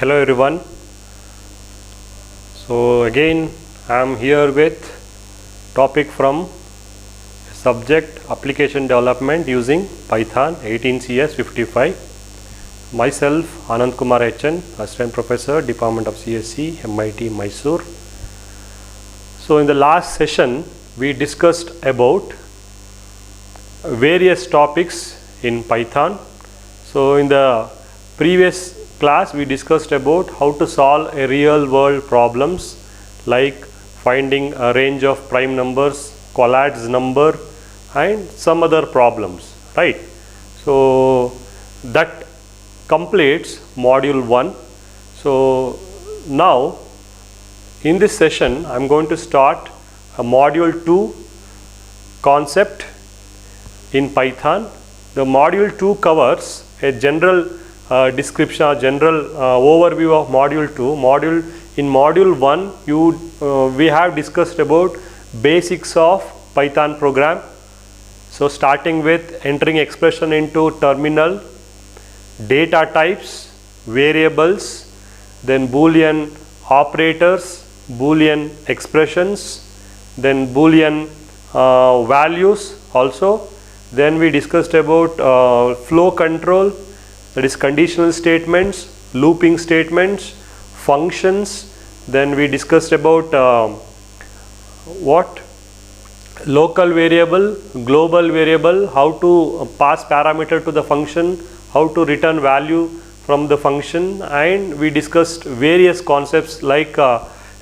Hello everyone. So again I am here with topic from subject application development using Python 18 CS 55. Myself Anand Kumar HN, Assistant Professor, Department of CSE, MIT Mysore. So in the last session we discussed about various topics in Python. So in the previous class we discussed about how to solve a real world problems like finding a range of prime numbers, Collatz number and some other problems, right? So that completes module 1. So now in this session I am going to start a module 2 concept in Python. The module 2 covers a general description or general overview of module 2. In module 1 we have discussed about basics of Python program. So starting with entering expression into terminal, data types, variables, then Boolean operators, Boolean expressions, then Boolean values also. Then we discussed about flow control, that is conditional statements, looping statements, functions. Then we discussed about local variable, global variable, how to pass parameter to the function, how to return value from the function, and we discussed various concepts like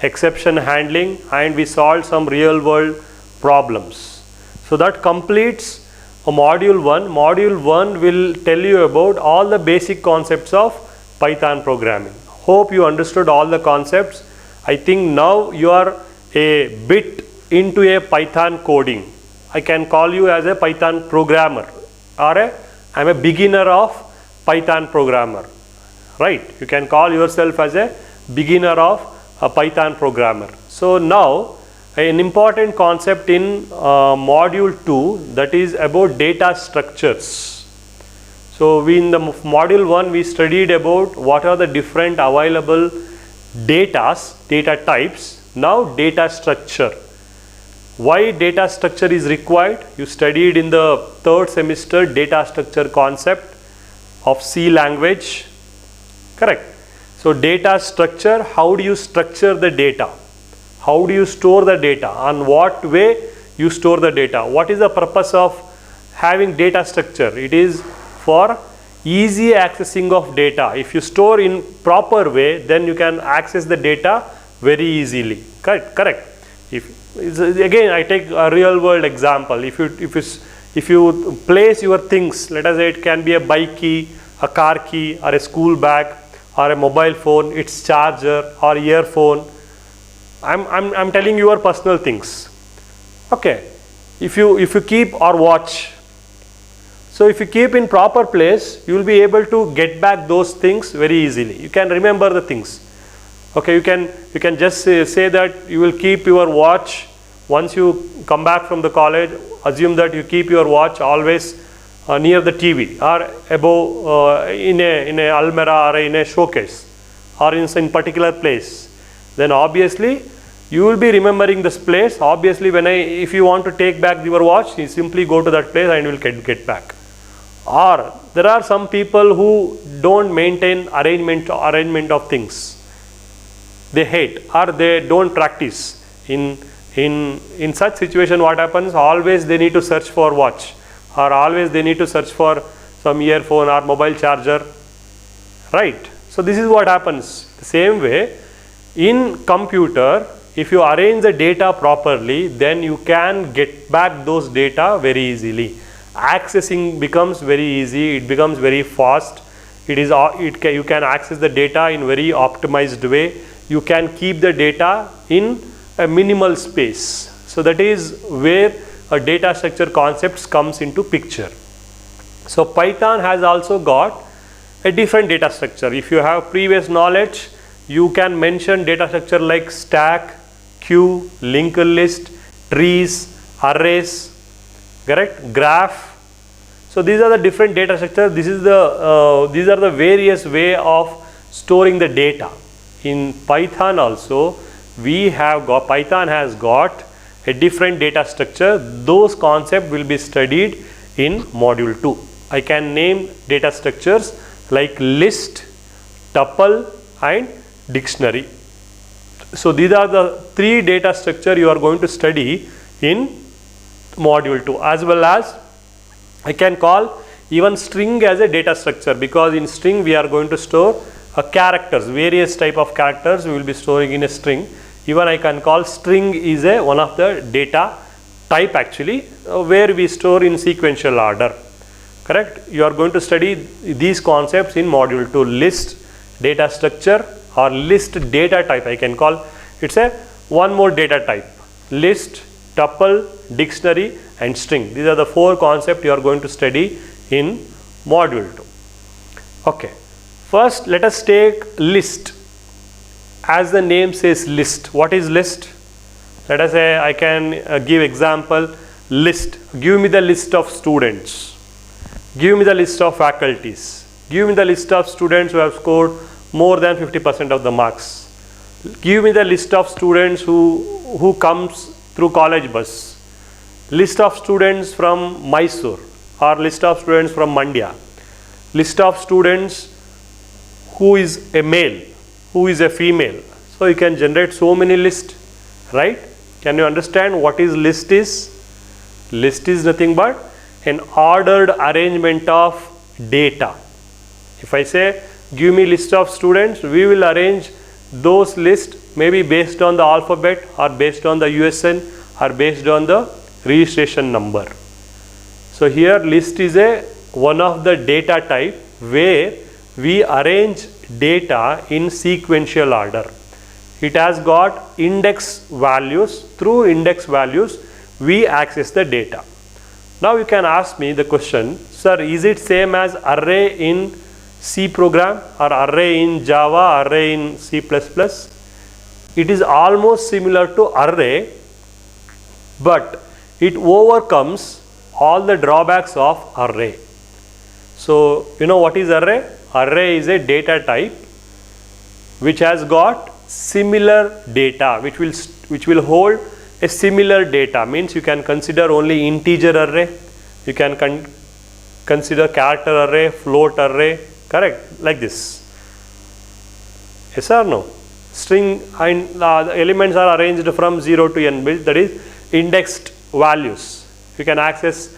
exception handling, and we solved some real world problems. So that completes module 1. Module 1 will tell you about all the basic concepts of Python programming. Hope you understood all the concepts. I think now you are a bit into a Python coding. I can call you as a Python programmer, or I am a beginner of Python programmer, right? You can call yourself as a beginner of a Python programmer. So now an important concept in module 2, that is about data structures. So in the module 1 we studied about what are the different available data types. Now data structure. Why data structure is required? You studied in the 3rd semester data structure concept of C language, correct? So data structure, how do you structure the data? How do you store the data? On what way you store the data? What is the purpose of having data structure? It is for easy accessing of data. If you store in proper way, then you can access the data very easily, correct? Again I take a real world example. If you place your things, let us say it can be a bike key, a car key, or a school bag, or a mobile phone, its charger or earphone. I'm telling you your personal things. Okay, if you keep or watch, so if you keep in proper place, you will be able to get back those things very easily. You can remember the things. Okay, you can just say that you will keep your watch once you come back from the college. Assume that you keep your watch always near the TV or above in a almirah or in a showcase or in some particular place. Then obviously you will be remembering this place. Obviously if you want to take back your watch, you simply go to that place and you will get back. Or there are some people who don't maintain arrangement of things. They hate or they don't practice. In such situation what happens? Always they need to search for watch, or always they need to search for some earphone or mobile charger, right? So this is what happens. The same way in computer, if you arrange the data properly, then you can get back those data very easily. Accessing becomes very easy, it becomes very fast. You can access the data in very optimized way. You can keep the data in a minimal space. So that is where a data structure concepts comes into picture. So Python has also got a different data structure. If you have previous knowledge, you can mention data structure like stack, queue, linked list, trees, arrays, correct, graph. So these are the different data structures. These are the various way of storing the data. In Python also, Python has got a different data structure. Those concepts will be studied in module 2. I can name data structures like list, tuple and dictionary. So these are the 3 data structure you are going to study in module 2, as well as I can call even string as a data structure, because in string we are going to store characters, various type of characters we will be storing in a string. Even I can call string is one of the data type actually, where we store in sequential order. Correct? You are going to study these concepts in module 2, list, data structure or list data type. I can call it's a one more data type, list, tuple, dictionary and string. These are the 4 concepts you are going to study in module 2. Okay, first let us take list. As the name says list, what is list? Let us say I can give example, list, give me the list of students, give me the list of faculties, give me the list of students who have scored more than 50% of the marks, give me the list of students who comes through college bus, list of students from Mysore or list of students from Mandya, list of students who is a male, who is a female. So you can generate so many lists, right? Can you understand what is list is? List is nothing but an ordered arrangement of data. If I say give me list of students, we will arrange those lists maybe based on the alphabet or based on the USN or based on the registration number. So here list is one of the data type where we arrange data in sequential order. It has got index values. Through index values we access the data. Now you can ask me the question, sir, is it same as array in C program or array in Java, array in C++? It is almost similar to array, but it overcomes all the drawbacks of array. So you know what is array? Array is a data type which has got similar data, which will hold a similar data. Means you can consider only integer array, you can consider character array, float array, correct, like this. Yes or no? String and the elements are arranged from 0 to n, that is indexed values. You can access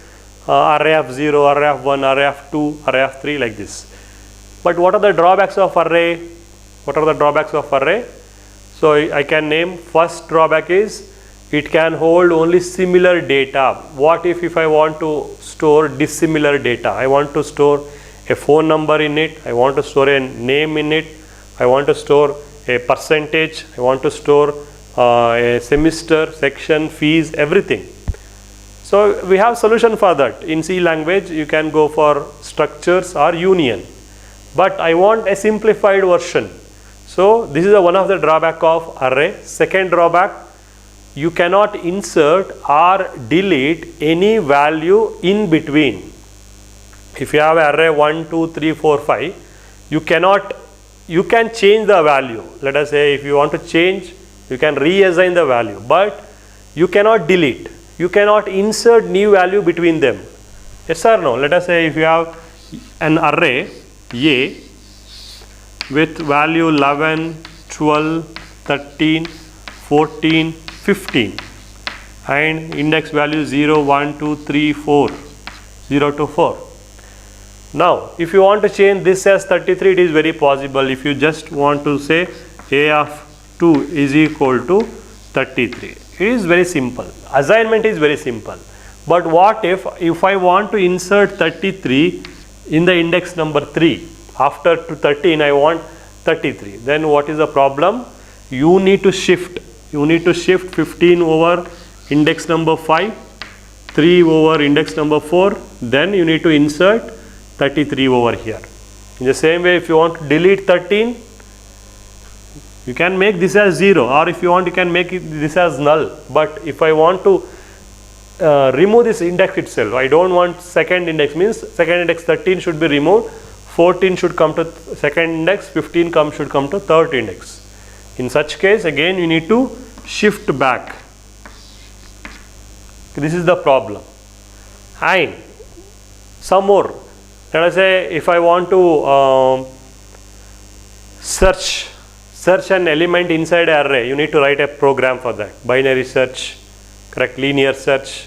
array of 0, array of 1, array of 2, array of 3, like this. But what are the drawbacks of array? What are the drawbacks of array? So I can name, first drawback is it can hold only similar data. What if I want to store dissimilar data? I want to store a phone number in it, I want to store a name in it, I want to store a percentage, I want to store a semester, section, fees, everything. So we have solution for that. In C language you can go for structures or union, but I want a simplified version. So this is one of the drawback of array. Second drawback, you cannot insert or delete any value in between. If you have array 1, 2, 3, 4, 5, you can change the value. Let us say if you want to change, you can reassign the value, but you cannot delete. You cannot insert new value between them. Yes or no? Let us say if you have an array A with value 11, 12, 13, 14, 15 and index value 0, 1, 2, 3, 4, 0 to 4. Now if you want to change this as 33, it is very possible. If you just want to say A of 2 is equal to 33, it is very simple. Assignment is very simple. But what if I want to insert 33 in the index number 3, after to 13 I want 33, then what is the problem? You need to shift 15 over index number 5, 3 over index number 4, then you need to insert 33 over here. In the same way, if you want to delete 13, you can make this as 0, or if you want you can make this as null. But if I want to remove this index itself, I don't want second index, means second index 13 should be removed. 14 should come to second index, 15 should come to third index. In such case, again you need to shift back. This is the problem. And some more, let us say if I want to search an element inside an array, you need to write a program for that. Binary search, correct, linear search.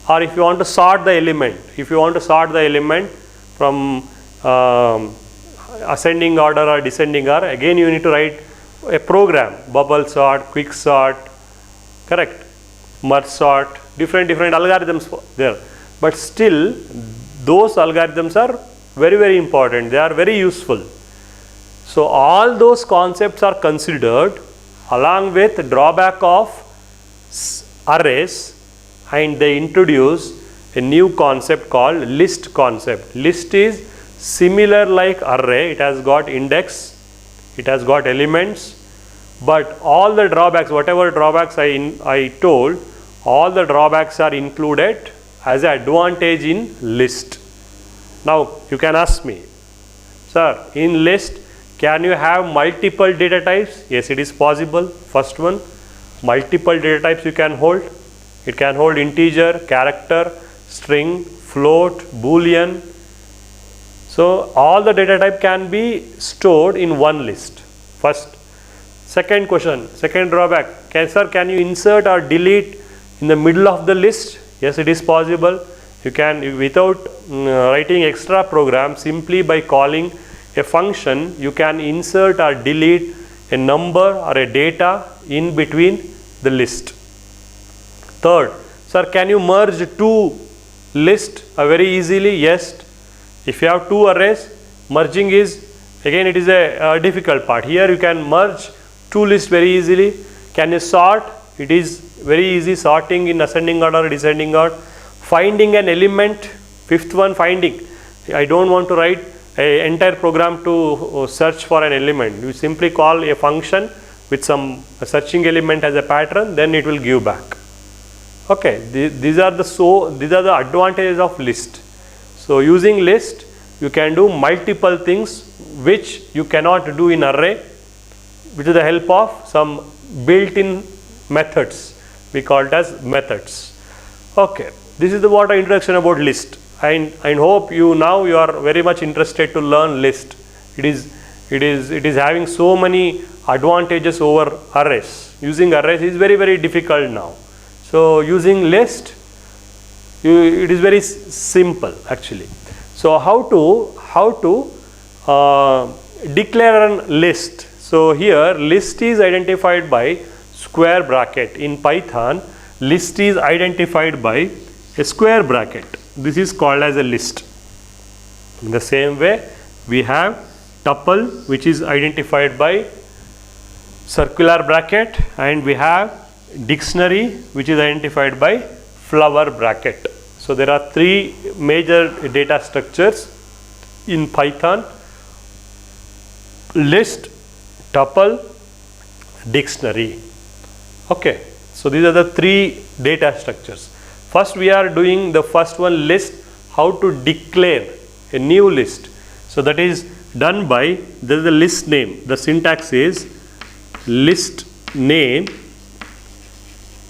Or if you want to sort the element, from ascending order or descending order, again you need to write a program, bubble sort, quick sort, correct, merge sort, different algorithms there. But still those algorithms are very important, they are very useful. So all those concepts are considered along with drawback of arrays, and they introduce a new concept called list concept. List is similar like array, it has got index, it has got elements, but all the drawbacks, whatever drawbacks I told, all the drawbacks are included as an advantage in list. Now you can ask me, sir, in list can you have multiple data types? Yes, it is possible. First one, multiple data types you can hold. It can hold integer, character, string, float, boolean. So all the data type can be stored in one list. First. Second question, second drawback, can you insert or delete in the middle of the list? Yes, it is possible. You can, without writing extra program, simply by calling a function, you can insert or delete a number or a data in between the list. Third, sir, can you merge two lists very easily? Yes. If you have two arrays, merging is, again it is a difficult part. Here you can merge two lists very easily. Can you sort? It is very easy, sorting in ascending order, descending order. Finding an element, fifth one, finding. I don't want to write an entire program to search for an element. You simply call a function with some searching element as a pattern, then it will give back. Okay, these are the advantages of list. So using list, you can do multiple things which you cannot do in array, with the help of some built-in methods. We call it as methods. Okay, this is what introduction about list. And I hope you are very much interested to learn list. It is having so many advantages over arrays. Using arrays is very difficult now. So using list, it is very simple actually. So how to declare a list? So here list is identified by square bracket. In Python, list is identified by a square bracket. This is called as a list. In the same way, we have tuple, which is identified by circular bracket, and we have dictionary, which is identified by flower bracket. So there are three major data structures in Python: list, tuple, dictionary. Okay, so these are the three data structures. First we are doing the first one, list, how to declare a new list. So that is done by, there is a list name. The syntax is list name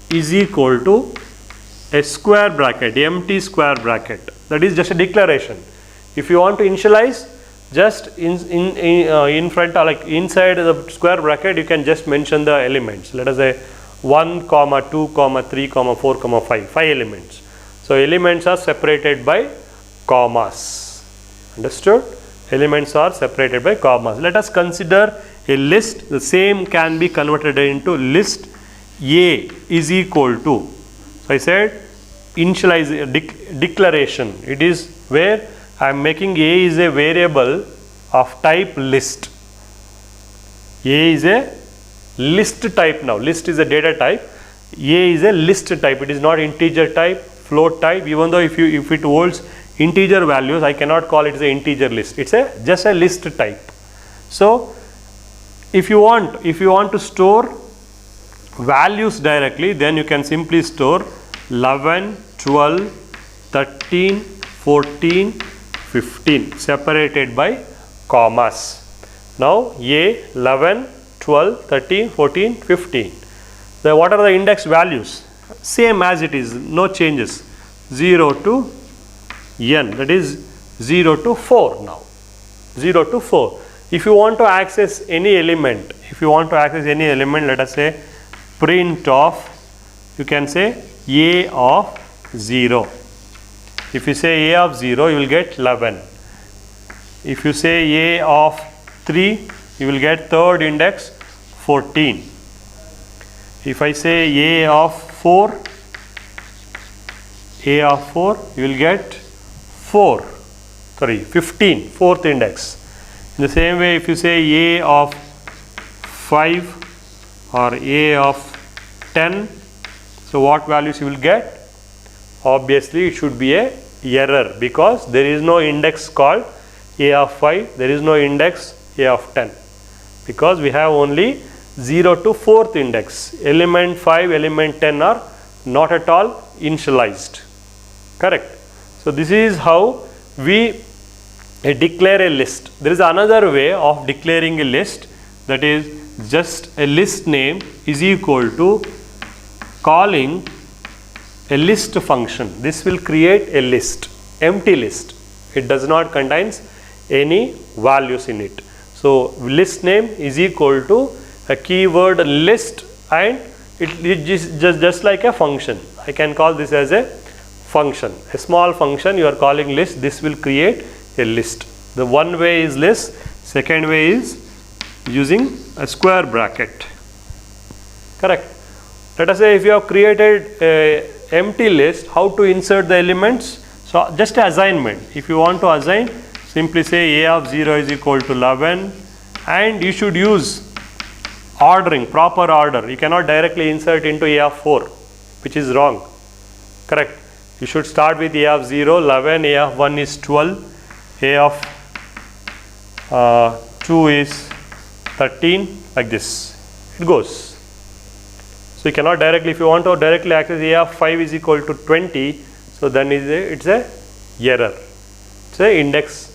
is equal to a square bracket, empty square bracket. That is just a declaration. If you want to initialize, just in front, like inside the square bracket, you can just mention the elements. Let us say 1, 2, 3, 4, 5 elements. So elements are separated by commas. Understood? Elements are separated by commas. Let us consider a list. The same can be converted into list A is equal to. So I said initialize declaration. It is where I am making A is a variable of type list. A is a list type now. List is a data type. A is a list type. It is not integer type, float type. Even though if it holds integer values, I cannot call it as an integer list. It's just a list type. So if you want to store values directly, then you can simply store 11, 12, 13, 14, 15 separated by commas. Now A 11, 12, 13, 14, 15. So what are the index values? Same as it is, no changes. 0 to n, that is 0 to 4 now. 0 to 4. If you want to access any element, let us say print of, you can say A of 0. If you say A of 0, you will get 11. If you say A of 3, you will get third index 14. If I say A of 4, you will get 15, fourth index. In the same way, if you say A of 5 or A of 10, so what values you will get? Obviously it should be a error, because there is no index called A of 5, there is no index A of 10, because we have only 0 to 4th index. Element 5, element 10 are not at all initialized. Correct. So this is how we declare a list. There is another way of declaring a list, that is just a list name is equal to calling a list function. This will create a list, empty list. It does not contains any values in it. So list name is equal to a keyword list, and it is just like a function. I can call this as a function, a small function you are calling list. This will create a list. The one way is list, second way is using a square bracket. Correct. Let us say if you have created a empty list, how to insert the elements? So just assignment. If you want to assign, simply say A of 0 is equal to 11, and you should use ordering, proper order. You cannot directly insert into A of 4, which is wrong. Correct. You should start with A of 0, 11, A of 1 is 12, A of 2 is 13, like this. It goes. So you cannot directly, if you want to directly access A of 5 is equal to 20, so then it's a error. It's a index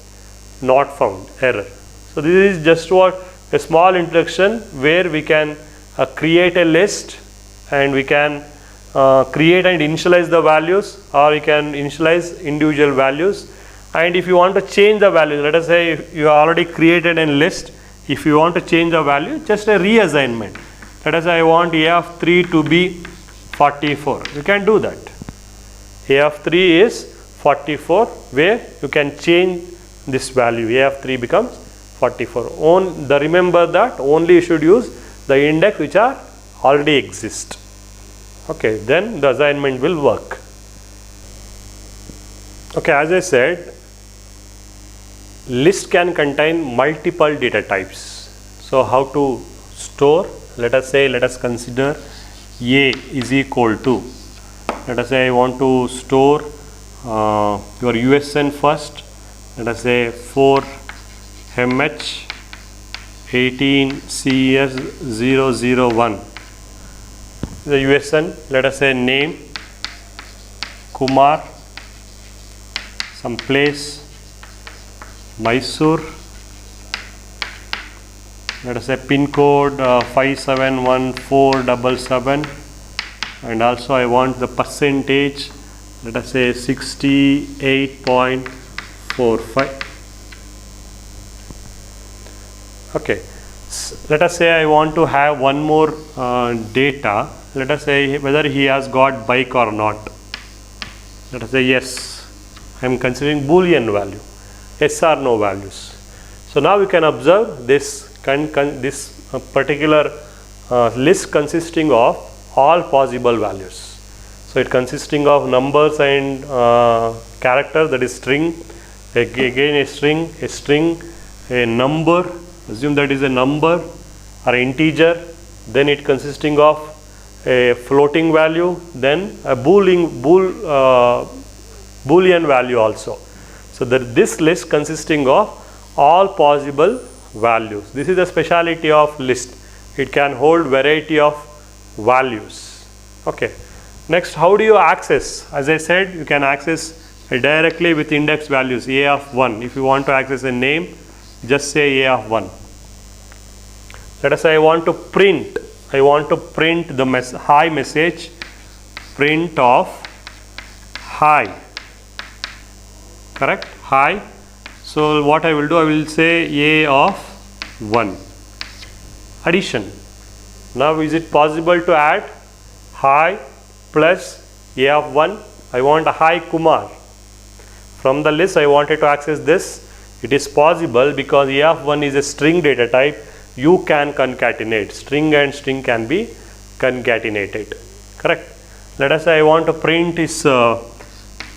not found, error. So this is just what a small introduction where we can create a list, and we can create and initialize the values, or we can initialize individual values. And if you want to change the value, let us say if you already created a list, if you want to change the value, just a reassignment. Let us say I want A of 3 to be 44. You can do that. A of 3 is 44, where you can change this value. A of 3 becomes 44. Remember that only you should use the index which are already exist. Okay, then the assignment will work. Okay, as I said, list can contain multiple data types. So how to store? Let us consider A is equal to, let us say I want to store your USN first. Let us say 4MH 18CS001. The USN, let us say name Kumar, some place Mysore, let us say pin code 571477, and also I want the percentage, let us say 68.45. Okay, let us say I want to have one more data. Let us say whether he has got bike or not. Let us say yes, I am considering Boolean value, yes or no values. So now you can observe this particular list consisting of all possible values. So it consisting of numbers and characters, that is string, again a string, a number, assume that is a number or integer, then it consisting of a floating value, then a Boolean value also. So this list consisting of all possible values. This is the speciality of list. It can hold variety of values. Okay. Next, how do you access? As I said, you can access directly with index values a of 1. If you want to access a name, just say a of 1. Let us say I want to print the hi message, print of hi, correct, hi. So what I will do, I will say a of 1. Addition. Now is it possible to add hi plus a of 1? I want a hi Kumar. From the list I wanted to access this. It is possible because a of 1 is a string data type. You can concatenate. String and string can be concatenated. Correct. Let us say I want to print is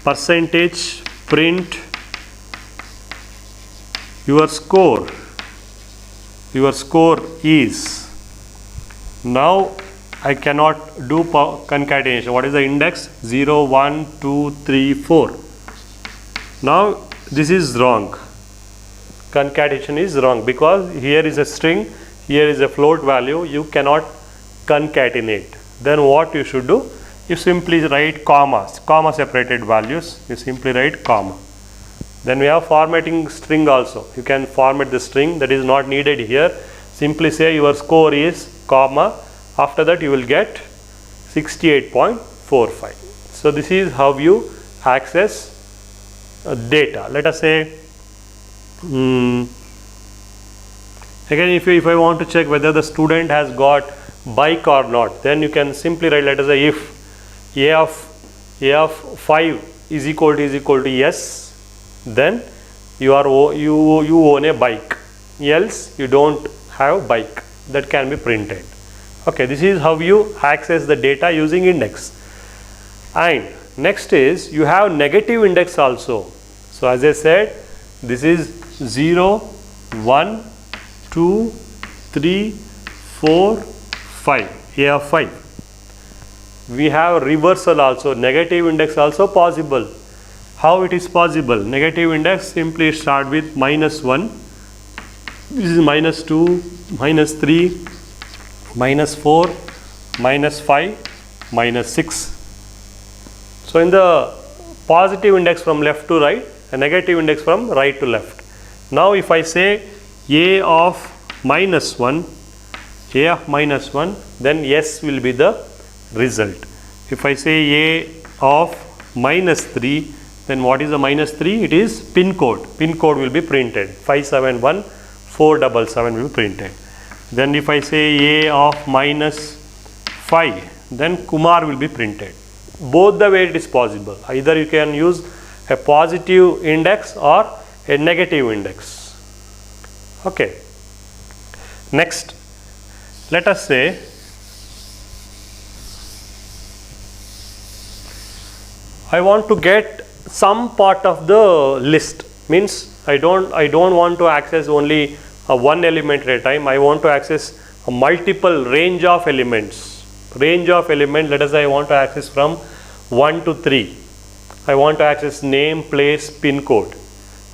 percentage print your score. Your score is. Now I cannot do concatenation. What is the index? 0, 1, 2, 3, 4. Now this is wrong. Concatenation is wrong because here is a string, here is a float value. You cannot concatenate. Then what you should do? You simply write commas, comma separated values. You simply write comma. Then we have formatting string also. You can format the string, that is not needed here. Simply say your score is comma. After that you will get 68.45. So this is how you access data. Let us say again, if I want to check whether the student has got bike or not, then you can simply write, let us say if a of 5 is equal to yes, then you own a bike, else you don't have bike. That can be printed. Okay, this is how you access the data using index. And next is you have negative index also. So as I said, this is 0, 1, 2, 3, 4, 5, a of 5. We have reversal also, negative index also possible. How it is possible? Negative index simply start with -1. This is -2, -3, -4, -5, -6. So in the positive index from left to right, a negative index from right to left. Now if I say a of -1, then yes will be the result. If I say a of -3, then what is the -3? It is pin code. Pin code will be printed. 571477 will be printed. Then if I say a of -5, then Kumar will be printed. Both the way it is possible. Either you can use a positive index or a negative index. Okay. Next, let us say I want to get some part of the list. Means I don't want to access only one element at a time. I want to access a multiple range of elements. Range of element, let us say I want to access from 1 to 3. I want to access name, place, pin code.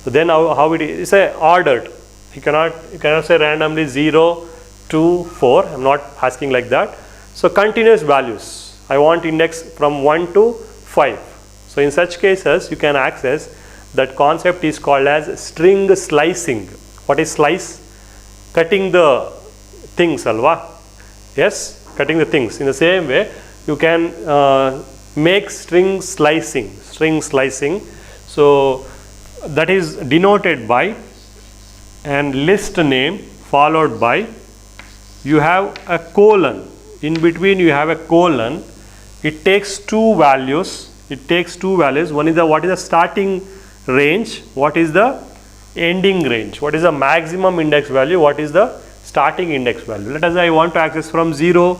So then how it is? It's a ordered. You cannot say randomly 0, 2, 4. I'm not asking like that. So continuous values. I want index from 1 to 5. So in such cases you can access, that concept is called as string slicing. What is slice? Cutting the things, alva? Yes, cutting the things. In the same way you can make string slicing. So that is denoted by and list name followed by, you have a colon. In between you have a colon. It takes two values. One is what is the starting range, what is the ending range, what is the maximum index value, what is the starting index value. Let us say I want to access from 0,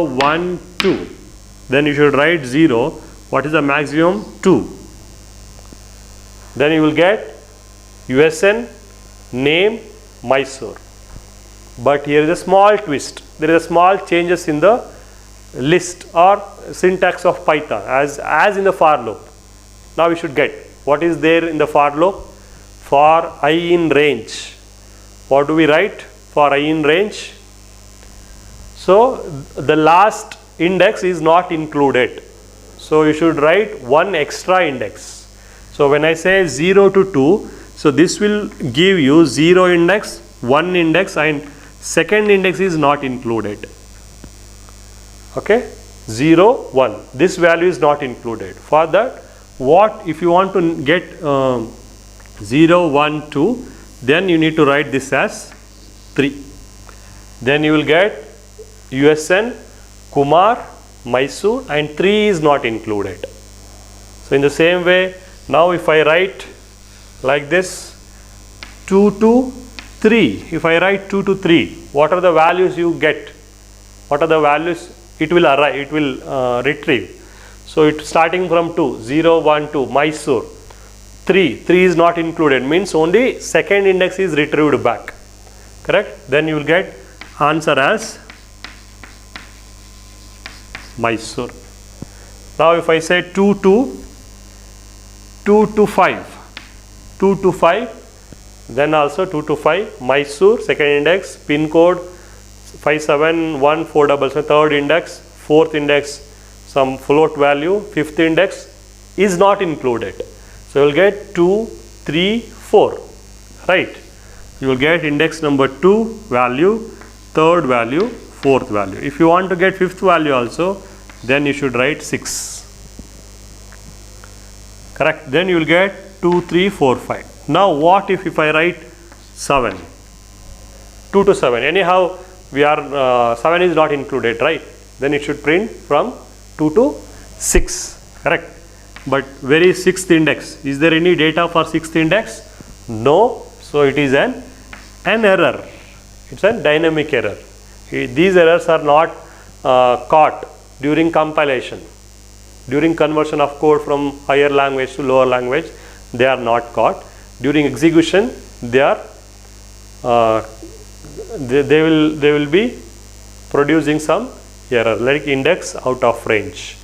1, 2. Then you should write 0, what is the maximum? 2. Then you will get USN, name, Mysore. But here is a small twist. There is a small changes in the list or syntax of Python as in the for loop. Now we should get what is there in the for loop. For I in range, what do we write for I in range? So the last index is not included. So you should write one extra index. So when I say 0 to 2, so this will give you 0 index, 1 index, and second index is not included. Okay, 0, 1. This value is not included. For that, what if you want to get 0, 1, 2, then you need to write this as 3. Then you will get USN, Kumar, Mysore, and 3 is not included. So in the same way, now if I write like this, 2 to 3, if I write 2 to 3, what are the values you get? What are the values it will arrive, it will retrieve? So it starting from 2, 0, 1, 2, Mysore, 3 is not included, means only second index is retrieved back, correct? Then you will get answer as Mysore. Now if I say 2 to 5, then also 2 to 5, Mysore, second index, pin code 571477, third index, fourth index, some float value, fifth index is not included. So you will get 2, 3, 4, right? You will get index number 2 value, third value, fourth value. If you want to get fifth value also, then you should write 6. Correct? Then you will get 2, 3, 4, 5. Now what if I write 7? 2 to 7. Anyhow, we are 7 is not included, right? Then it should print from 2 to 6. Correct? But where is 6th index? Is there any data for 6th index? No. So it is an error. It's a dynamic error. These errors are not caught during compilation. During conversion of code from higher language to lower language, they are not caught. During execution, they are they will be producing some error like index out of range.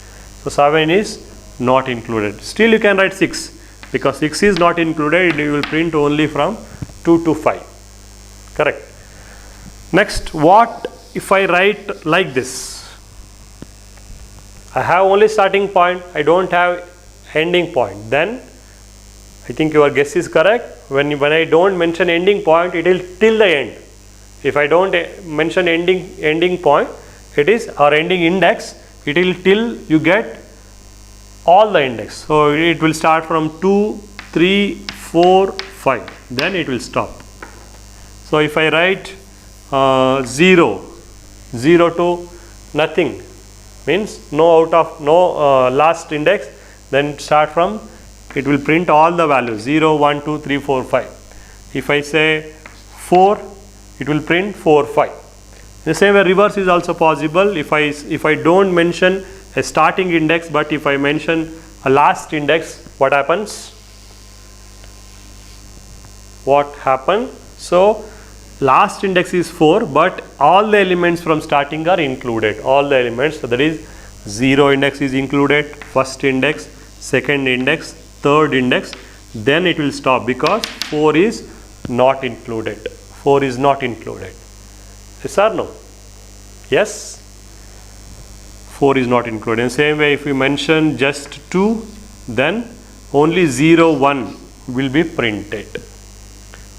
So 7 is not included. Still you can write 6 because 6 is not included. You will print only from 2 to 5. Correct. Next, what if I write like this? I have only starting point, I don't have ending point. Then I think your guess is correct. When I don't mention ending point, it will till the end. If I don't mention ending point, it is or ending index, it will till you get all the index. So it will start from 2, 3, 4, 5. Then it will stop. So if I write 0 to nothing, means no last index, then start from, it will print all the values 0, 1, 2, 3, 4, 5. If I say 4, it will print 4, 5. The same way reverse is also possible. If I don't mention a starting index, but if I mention a last index, what happens? So last index is 4, but all the elements from starting are included. All the elements, so that is 0 index is included, first index, second index, third index. Then it will stop because 4 is not included. 4 is not included. Yes or no? Yes. 4 is not included. In the same way, if we mention just 2, then only 0, 1 will be printed.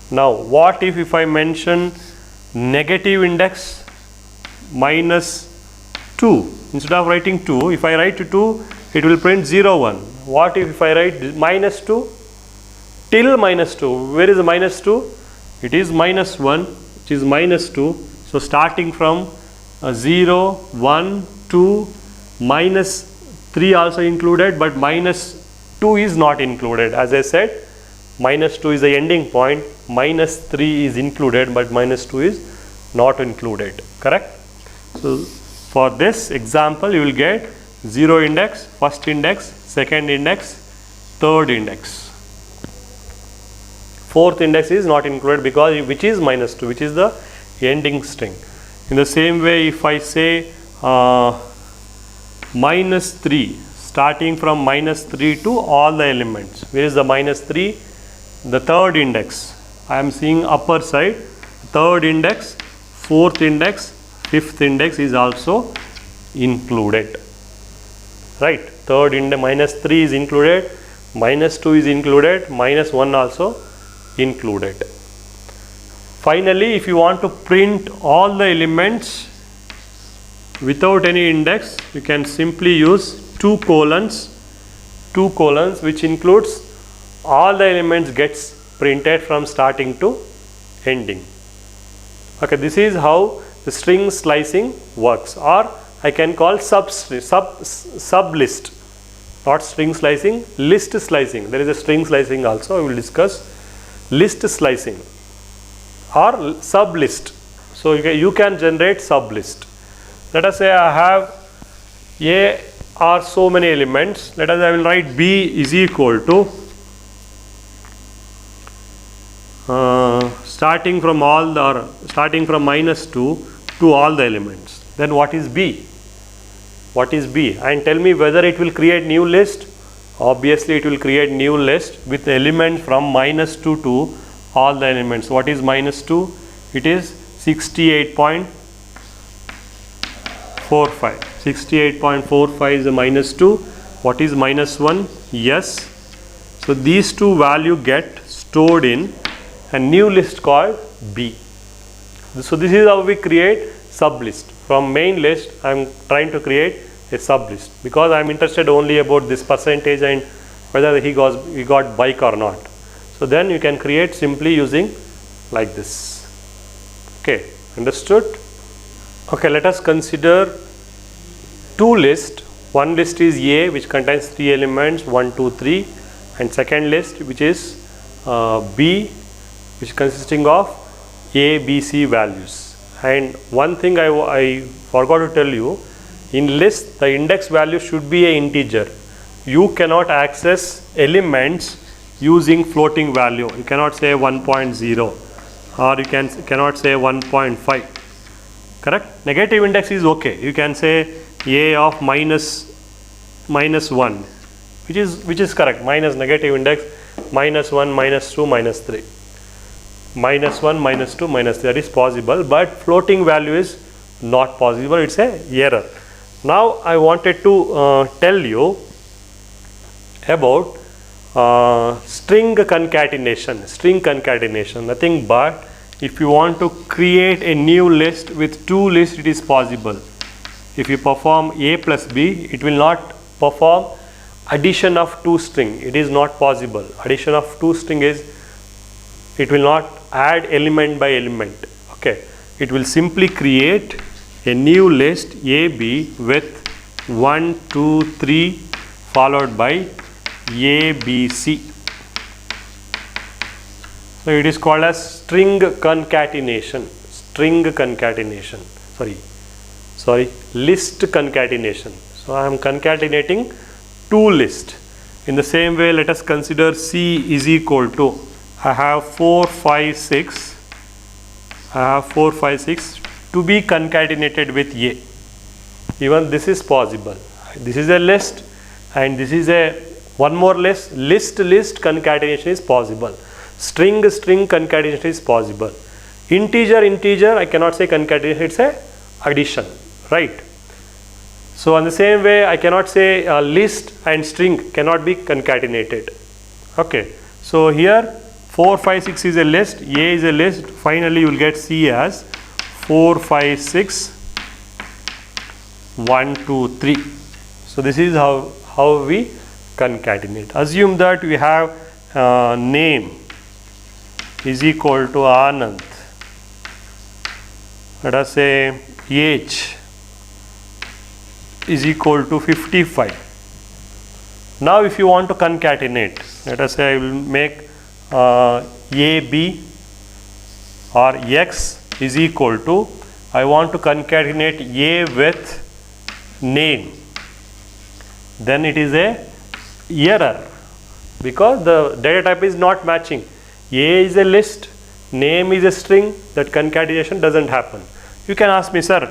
Now, what if I mention negative index minus 2? Instead of writing 2, if I write 2, it will print 0, 1. What if I write minus 2? Till minus 2. Where is the minus 2? It is minus 1, which is minus 2. So, starting from 0, 1, 2, minus 3 also included, but minus 2 is not included. As I said, minus 2 is the ending point, minus 3 is included, but minus 2 is not included. Correct? So, for this example, you will get 0 index, first index, second index, third index. Fourth index is not included because which is minus 2, which is the ending string. In the same way, if I say minus 3, starting from minus 3 to all the elements. Where is the minus 3? The third index. I am seeing upper side. Third index, fourth index, fifth index is also included. right? Third index -3 is included, -2 is included, -1 also included. Finally, if you want to print all the elements without any index, you can simply use two colons, which includes all the elements gets printed from starting to ending. Okay, this is how the string slicing works, or I can call sub list, not string slicing, list slicing. There is a string slicing also, I will discuss. List slicing or sub list. So you can generate sub list. Let us say I have A are so many elements. Let us, I will write B is equal to starting from -2 to all the elements. Then what is B? What is B? And tell me whether it will create new list. Obviously it will create new list with elements from -2 to all the elements. What is -2? It is 68.45. 68.45 is a -2. What is -1? Yes. So these two values get stored in a new list called B. So this is how we create sub list. From main list I am trying to create a sub list because I am interested only about this percentage and whether he got bike or not. So then you can create simply using like this. Okay, understood? Okay, let us consider two lists. One list is A, which contains 3 elements 1, 2, 3, and second list which is B, which consisting of A, B, C values. And one thing I forgot to tell you, in list the index value should be an integer. You cannot access elements using floating value. You cannot say 1.0 or you cannot say 1.5. Correct? Negative index is okay. You can say A of minus 1, which is correct. Minus negative index -1, -2, -3. -1, -2, -3, that is possible, but floating value is not possible. It's a error. Now I wanted to tell you about string concatenation. String concatenation, nothing but if you want to create a new list with two lists, it is possible. If you perform A plus B, it will not perform addition of two string. It is not possible. Addition of two string is, it will not add element by element. Okay, it will simply create a new list AB with 1, 2, 3 followed by ABC. So it is called as string concatenation. List concatenation. So I am concatenating two lists. In the same way, let us consider C is equal to, I have 4, 5, 6. I have 4, 5, 6 to be concatenated with A. Even this is possible. This is a list and this is a one more list. List concatenation is possible. String concatenation is possible. Integer I cannot say concatenation, it's a addition, right? So in the same way, I cannot say list and string cannot be concatenated. Okay, so here 4, 5, 6 is a list, A is a list. Finally you will get C as 4, 5, 6, 1, 2, 3. So this is how we concatenate. Assume that we have name is equal to Anand. Let us say age is equal to 55. Now if you want to concatenate, let us say I will make AB or X is equal to, I want to concatenate A with name. Then it is a error because the data type is not matching. A is a list, name is a string, that concatenation doesn't happen. You can ask me, sir,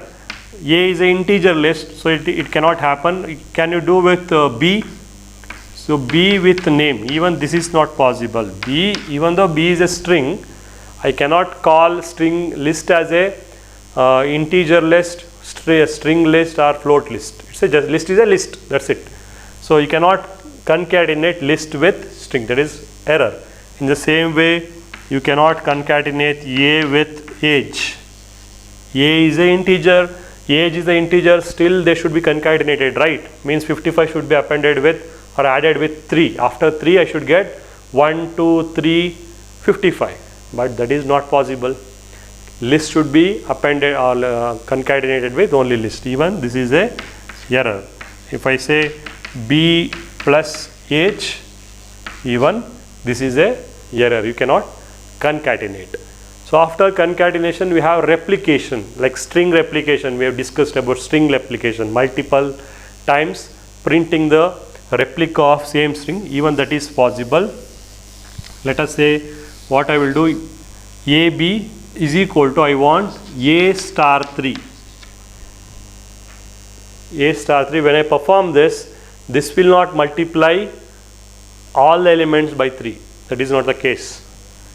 A is an integer list, so it cannot happen. Can you do with B? So B with name, even this is not possible. B, even though B is a string, I cannot call string list as a integer list, string list or float list. just list is a list, that's it. So you cannot concatenate list with string, that is error. In the same way, you cannot concatenate A with age. A is a integer, age is the integer, still they should be concatenated, right? Means 55 should be appended with or added with 3. After 3 I should get 1, 2, 3, 55. But that is not possible. List should be appended or concatenated with only list. Even this is a error. If I say B plus age, even this is a error. You cannot concatenate. So after concatenation we have replication, like string replication. We have discussed about string replication, multiple times printing the replica of same string. Even that is possible. Let us say what I will do, AB is equal to, I want A star 3. A star 3, when I perform this will not multiply all the elements by 3. That is not the case.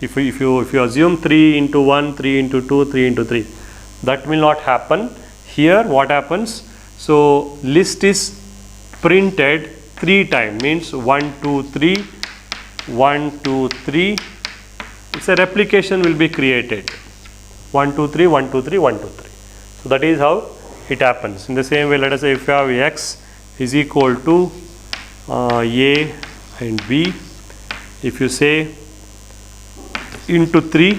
If you assume 3 into 1, 3 into 2, 3 into 3, that will not happen. Here what happens? So list is printed 3 times, means 1, 2, 3, 1, 2, 3. It's a replication will be created. 1, 2, 3, 1, 2, 3, 1, 2, 3. So that is how it happens. In the same way, let us say if you have x is equal to A and B, if you say into 3,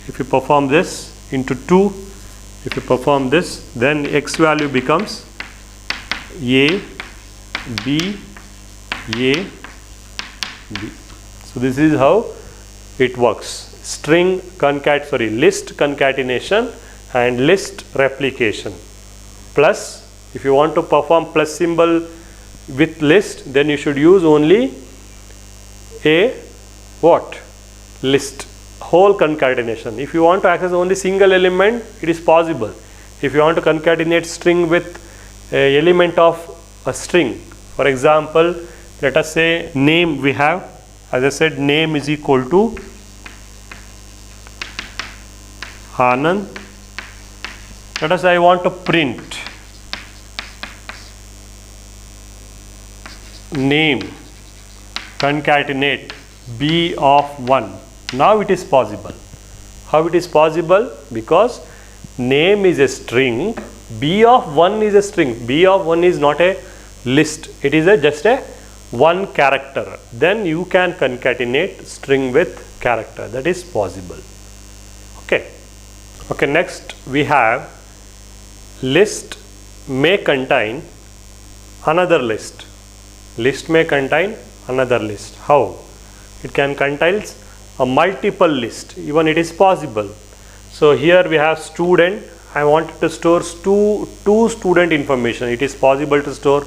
if you perform this, into 2, if you perform this, then x value becomes A, B, A, B. So this is how it works. List concatenation and list replication. Plus, if you want to perform plus symbol with list, then you should use only a what? List. Whole concatenation. If you want to access only single element, it is possible. If you want to concatenate string with a element of a string, for example, let us say name we have, as I said, name is equal to Anand. Let us say I want to print name concatenate B of 1. Now it is possible. How it is possible? Because name is a string, B of 1 is a string. B of 1 is not a list, it is just a one character. Then you can concatenate string with character. That is possible. Okay, next we have list may contain another list. List may contain another list. How? It can contain a multiple list. Even it is possible. So here we have student. I wanted to store two student information. It is possible to store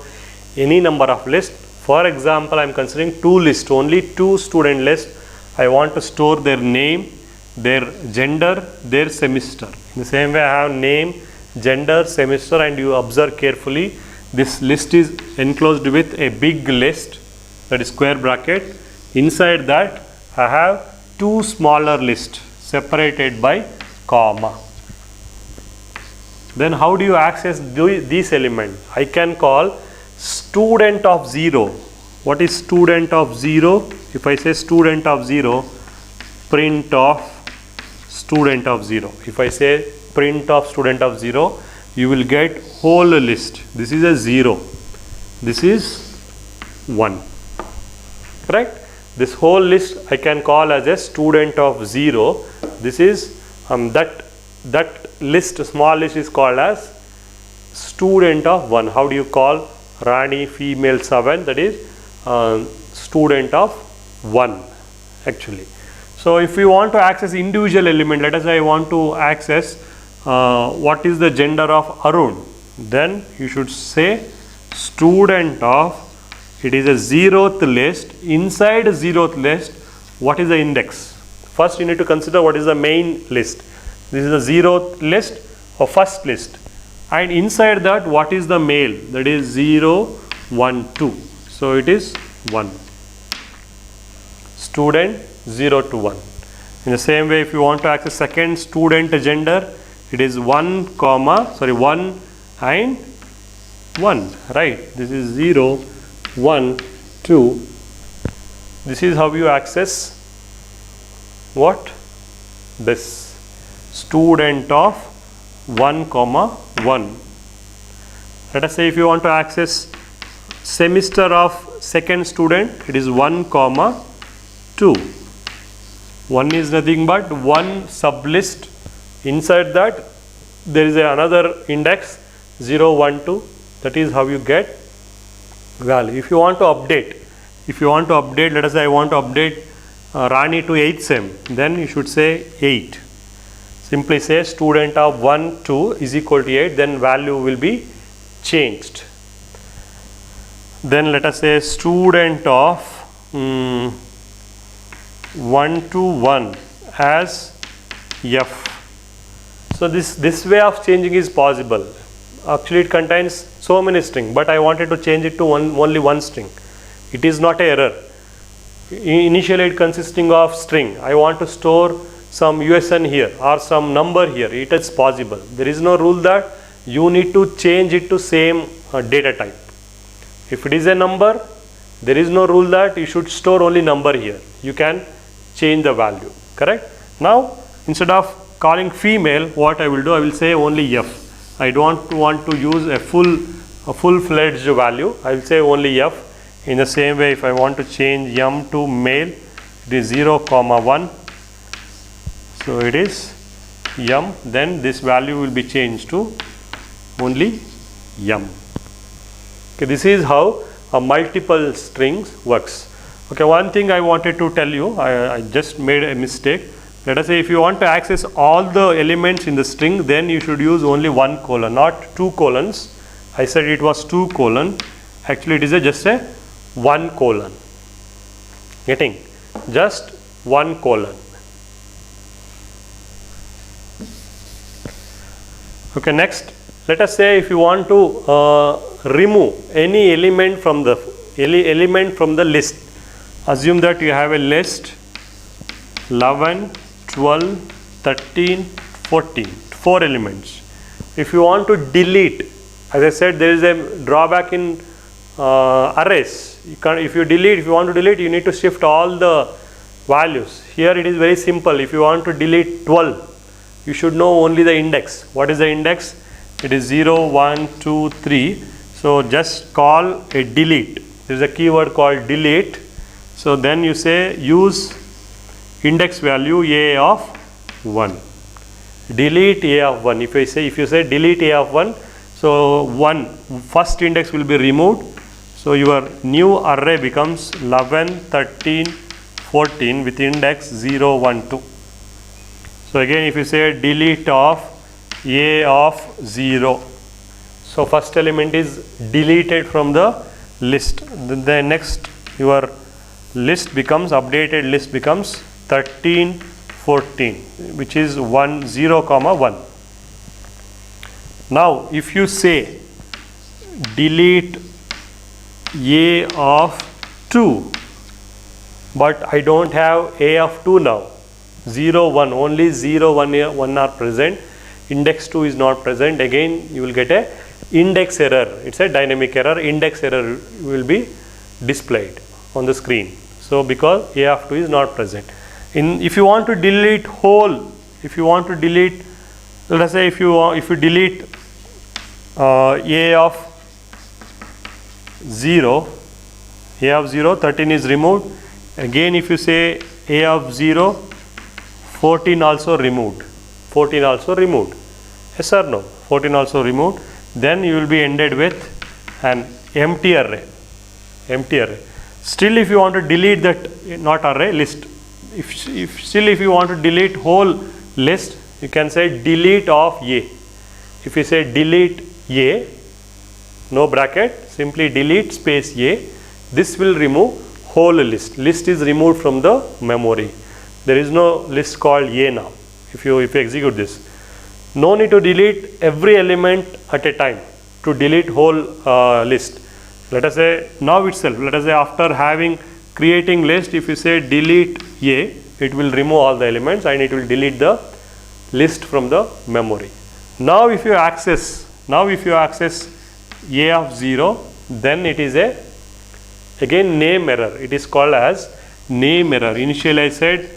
any number of lists. For example, I am considering 2 lists, only 2 student lists. I want to store their name, their gender, their semester. In the same way, I have name, gender, semester, and you observe carefully. This list is enclosed with a big list, that is square bracket. Inside that, I have 2 smaller lists separated by comma. Then how do you access these elements? I can call student of 0. What is student of 0? If I say student of 0, print of student of 0. If I say print of student of 0, you will get whole list. This is a 0. This is 1. Correct? This whole list I can call as a student of 0. This is that list, small list, is called as student of 1. How do you call Rani female 7? That is student of 1 actually. So if you want to access individual element, let us say I want to access what is the gender of Arun, then you should say student of, it is a 0th list. Inside 0th list, what is the index? First you need to consider what is the main list. This is the 0th list or first list, and inside that what is the male, that is 0, 1, 2. So it is 1. Student 0 to 1. In the same way, if you want to access second student gender, it is 1 and 1, right? This is 0, 1, 2. This is how you access what? This student of 1, 1. Let us say if you want to access semester of second student, it is 1, 2. 1 is nothing but one sublist. Inside that there is another index 0, 1, 2. That is how you get value. If you want to update, let us say I want to update Rani to 8th sem, then you should say 8. Simply say student of 1, 2 is equal to 8, then value will be changed. Then let us say student of 1 to 1 as F. So this way of changing is possible. Actually it contains so many strings, but I wanted to change it to only one string. It is not an error. Initially it consisting of string. I want to store some USN here or some number here. It is possible. There is no rule that you need to change it to same data type. If it is a number, there is no rule that you should store only number here. You can change the value, correct? Now instead of calling female, what I will do, I will say only F. I don't want to use a full-fledged value. I will say only F. In the same way, if I want to change M to male, it is 0, 1. So it is M. Then this value will be changed to only M. Okay, this is how a multiple strings works. Okay, one thing I wanted to tell you, I just made a mistake. Let us say if you want to access all the elements in the string, then you should use only 1 colon, not 2 colons. I said it was 2 colon. Actually, it is just a 1 colon. Getting? Just 1 colon. Okay, next, let us say if you want to remove any element from the list. Assume that you have a list 11, 12, 13, 14, 4 elements. If you want to delete, as I said, there is a drawback in arrays. If you want to delete, you need to shift all the values. Here it is very simple. If you want to delete 12, you should know only the index. What is the index? It is 0, 1, 2, 3. So just call a delete. There is a keyword called delete. So then you say use index value A of 1. Delete A of 1. If you say delete A of 1, so first index will be removed. So your new array becomes 11, 13, 14 with index 0, 1, 2. So again, if you say delete of A of 0, so first element is deleted from the list. The next your list becomes updated list becomes 13, 14, which is 1, 0, 1. Now if you say delete A of 2, but I don't have A of 2 now, 0, 1, only 0, 1 are present, index 2 is not present, again you will get a index error. It's a dynamic error. Index error will be displayed on the screen. So because A of 2 is not present. If you want to delete whole, if you want to delete, let us say if you delete A of 0, 13 is removed. Again if you say A of 0, 14 also removed. 14 also removed. Yes or no? 14 also removed. Then you will be ended with an empty array. Empty array. Still if you want to delete that, not array, list. If you want to delete whole list, you can say delete of A. If you say delete A, no bracket, simply delete space A, this will remove whole list. List is removed from the memory. There is no list called A now. If you execute this, no need to delete every element at a time to delete whole list. Let us say now itself, let us say after creating list, if you say delete A, it will remove all the elements and it will delete the list from the memory. Now if you access A of 0, then it is a again name error. It is called as name error. Initially I said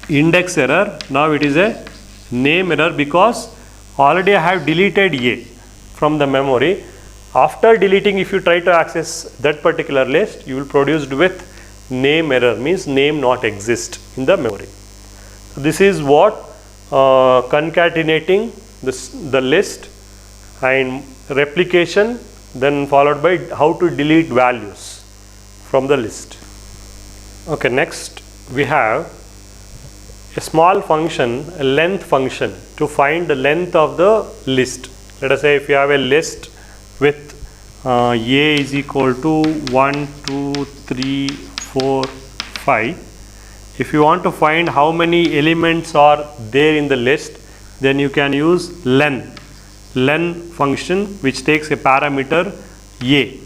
index error, now it is a name error because already I have deleted A from the memory. After deleting, if you try to access that particular list, you will produced with name error, means name not exist in the memory. So this is what concatenating the list and replication, then followed by how to delete values from the list. Okay, next we have a small function, a length function, to find the length of the list. Let us say if you have a list with A is equal to 1, 2, 3, 4, 5. If you want to find how many elements are there in the list, then you can use len function, which takes a parameter A.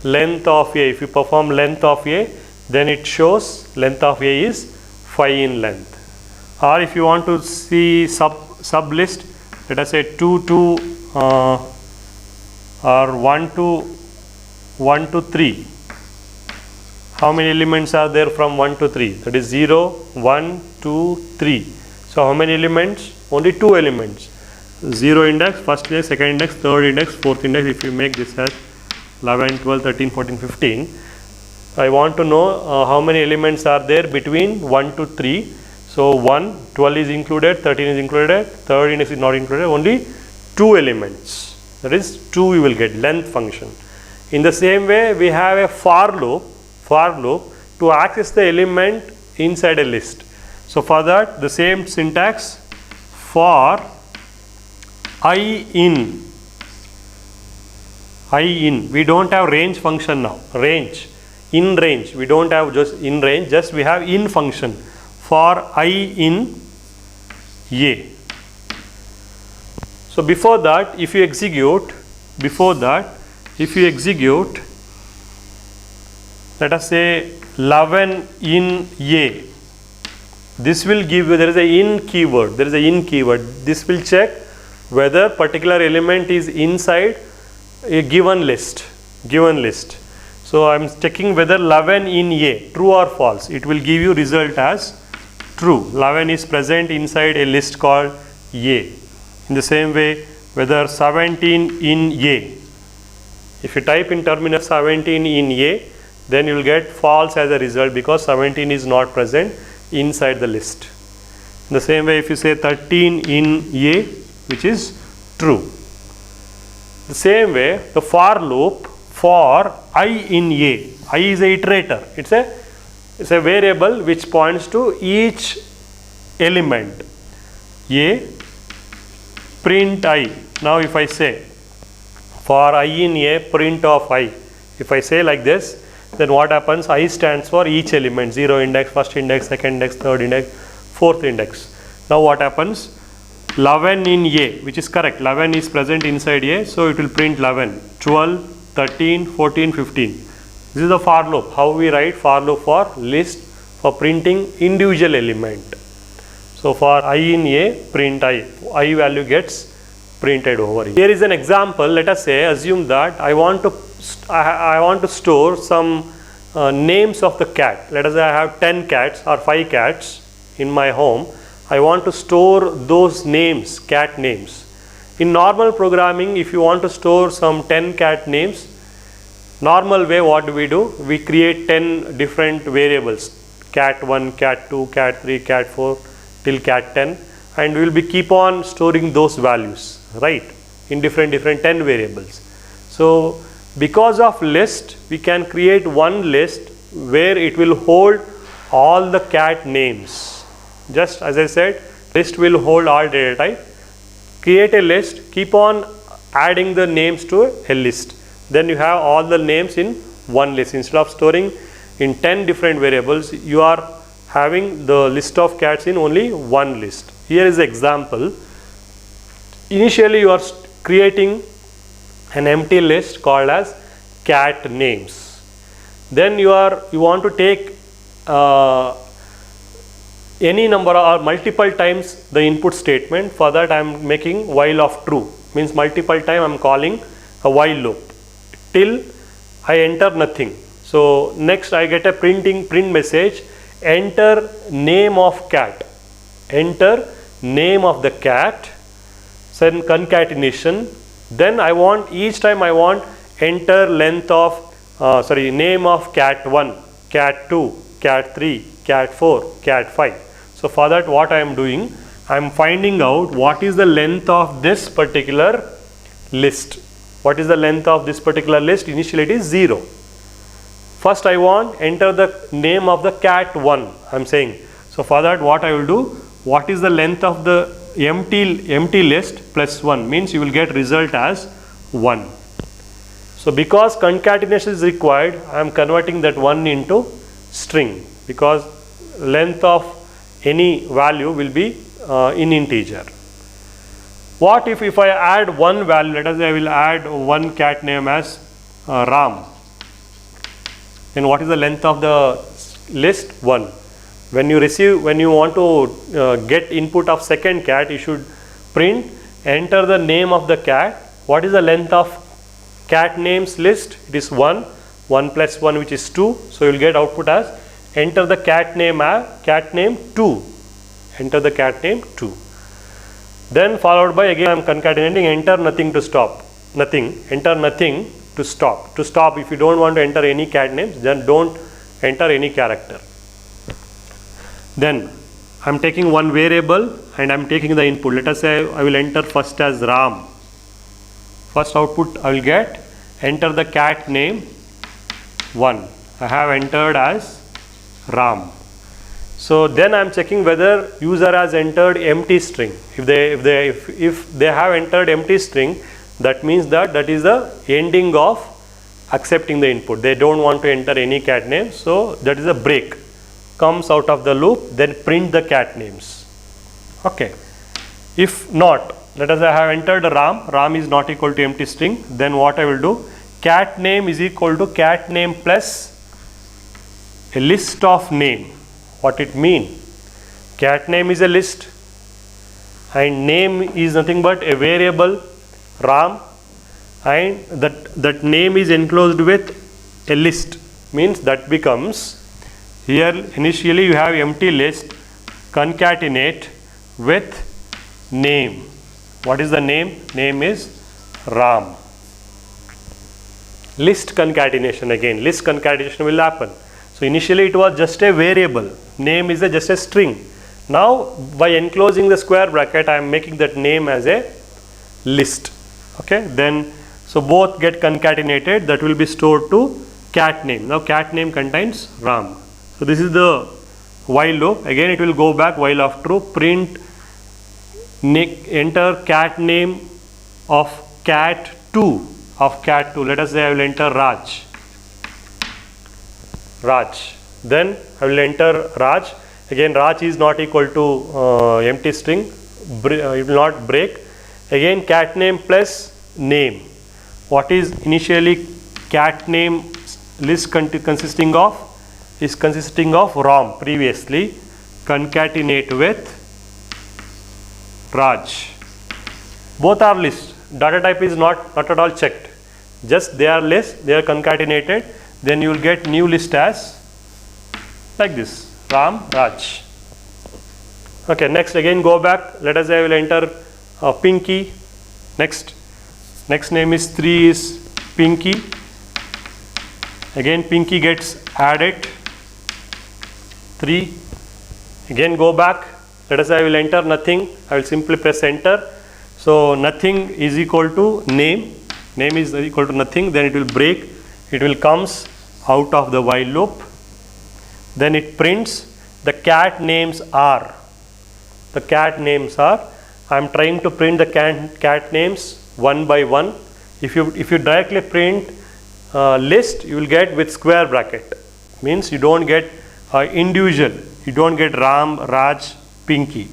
Length of A, if you perform length of A, then it shows length of A is 5 in length. Or if you want to see sub list, let us say 2 to or 1 to 3. How many elements are there from 1 to 3? That is 0, 1, 2, 3. So how many elements? Only 2 elements. 0 index, first index, second index, third index, fourth index. If you make this as 11, 12, 13, 14, 15, I want to know how many elements are there between 1 to 3. So 1, 12 is included, 13 is included, third index is not included, only 2 elements. That is 2 you will get, length function. In the same way, we have a for loop to access the element inside a list. So for that, the same syntax, for I in, we don't have range function now, in range, we don't have just in range, just we have in function, for I in A. So before that, if you execute, let us say 11 in A, this will give you, there is a in keyword, this will check whether particular element is inside a given list. So I am checking whether 11 in A, true or false. It will give you result as true. 11 is present inside a list called A. In the same way, whether 17 in A, if you type in terminal 17 in A, then you will get false as a result because 17 is not present inside the list. In the same way, if you say 13 in A, which is true. The same way, the for loop for I in A, I is a iterator. It's a variable which points to each element. A, print I. Now if I say for I in A, print of I, if I say like this, then what happens? I stands for each element, 0 index, first index, second index, third index, fourth index. Now what happens? 11 in A, which is correct, 11 is present inside A, so it will print 11, 12, 13, 14, 15. This is the for loop. How we write for loop for list for printing individual element. So for I in A, print I value gets printed over here. Here is an example. Let us say, assume that I want to store some names of the cat. Let us say I have 10 cats or 5 cats in my home. I want to store those names, cat names. In normal programming, if you want to store some 10 cat names, normal way what do? We create 10 different variables, cat 1, cat 2, cat 3, cat 4 till cat 10, and we will be keep on storing those values, right, in different 10 variables. So because of list, we can create one list where it will hold all the cat names. Just as I said, list will hold all data type. Create a list, keep on adding the names to a list. Then you have all the names in one list. Instead of storing in 10 different variables, you are having the list of cats in only one list. Here is the example. Initially you are creating an empty list called as cat names. Then you want to take any number or multiple times the input statement. For that I am making while of true, means multiple time I'm calling a while loop till I enter nothing. So next I get a print message, enter name of cat, enter name of the cat, send concatenation. Then I want, each time I want enter length of name of cat 1, cat 2, cat 3, cat 4, cat 5. So for that what I am doing, I am finding out what is the length of this particular list. What is the length of this particular list? Initially it is 0. First I want enter the name of the cat 1, I am saying. So for that what I will do, what is the length of the empty list plus 1, means you will get result as 1. So because concatenation is required, I am converting that 1 into string, because length of any value will be in integer. What if I add one value, let us say I will add one cat name as Ram, then what is the length of the list? 1. When you want to get input of second cat, you should print enter the name of the cat. What is the length of cat names list? It is 1, 1 plus 1 which is 2. So you will get output as enter the cat name 2, enter the cat name 2. Then followed by again I am concatenating enter nothing to stop, nothing, enter nothing to stop. To stop, if you don't want to enter any cat names, then don't enter any character. Then I am taking one variable and I am taking the input. Let us say I will enter first as Ram. First output I will get enter the cat name 1. I have entered as Ram. So then I am checking whether user has entered empty string. If they have entered empty string, that means that is the ending of accepting the input. They don't want to enter any cat name, so that is a break. Comes out of the loop, then print the cat names. Okay. If not, let us say I have entered Ram is not equal to empty string, then what I will do, cat name is equal to cat name plus a list of name. What it mean? Cat name is a list and name is nothing but a variable Ram, and that name is enclosed with a list, means that becomes, here initially you have empty list, concatenate with name. What is the name? Name is Ram. List concatenation, again list concatenation will happen. So initially it was just a variable, name is just a string. Now by enclosing the square bracket I am making that name as a list. Okay, then so both get concatenated, that will be stored to cat name. Now cat name contains Ram. So this is the while loop. Again it will go back while of true, print enter cat name of cat 2 of cat 2. Let us say I will enter Raj. Then I will enter Raj. Again Raj is not equal to empty string, it will not break. Again cat name plus name. What is initially cat name list consisting of? Is consisting of Ram previously. Concatenate with Raj. Both are list. Data type is not at all checked. Just they are list, they are concatenated. Then you will get new list as like this, Ram, Raj. Okay, next again go back. Let us say I will enter Pinky. Next name is 3 is Pinky. Again Pinky gets added 3. Again go back. Let us say I will enter nothing. I will simply press enter. So nothing is equal to name. Name is equal to nothing. Then it will break. It will comes out of the while loop. Then it prints the cat names are. The cat names are. I am trying to print the cat names one by one. If you directly print list, you will get with square bracket. Means you don't get individual. You don't get Ram, Raj, Pinky.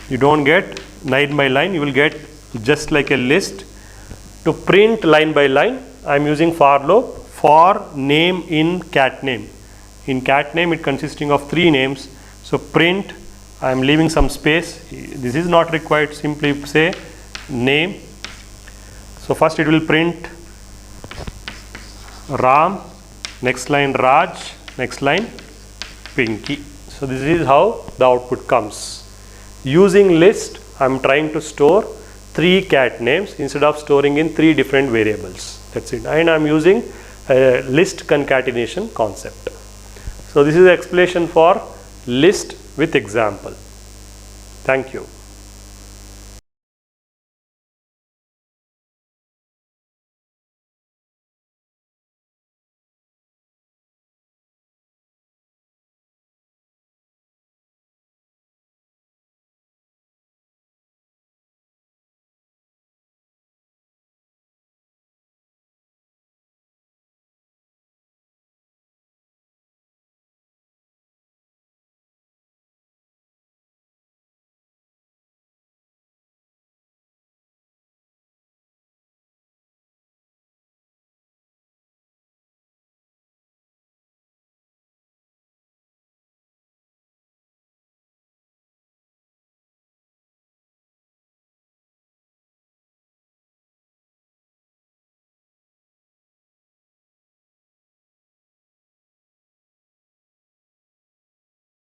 You don't get line by line. You will get just like a list. To print line by line, I am using for loop for name in cat name. In cat name it consisting of 3 names. So print, I am leaving some space. This is not required. Simply say name. So first it will print Ram, next line Raj, next line Pinky. So this is how the output comes. Using list, I am trying to store 3 cat names instead of storing in 3 different variables. That's it. And I am using a list concatenation concept. So this is the explanation for list with example. Thank you.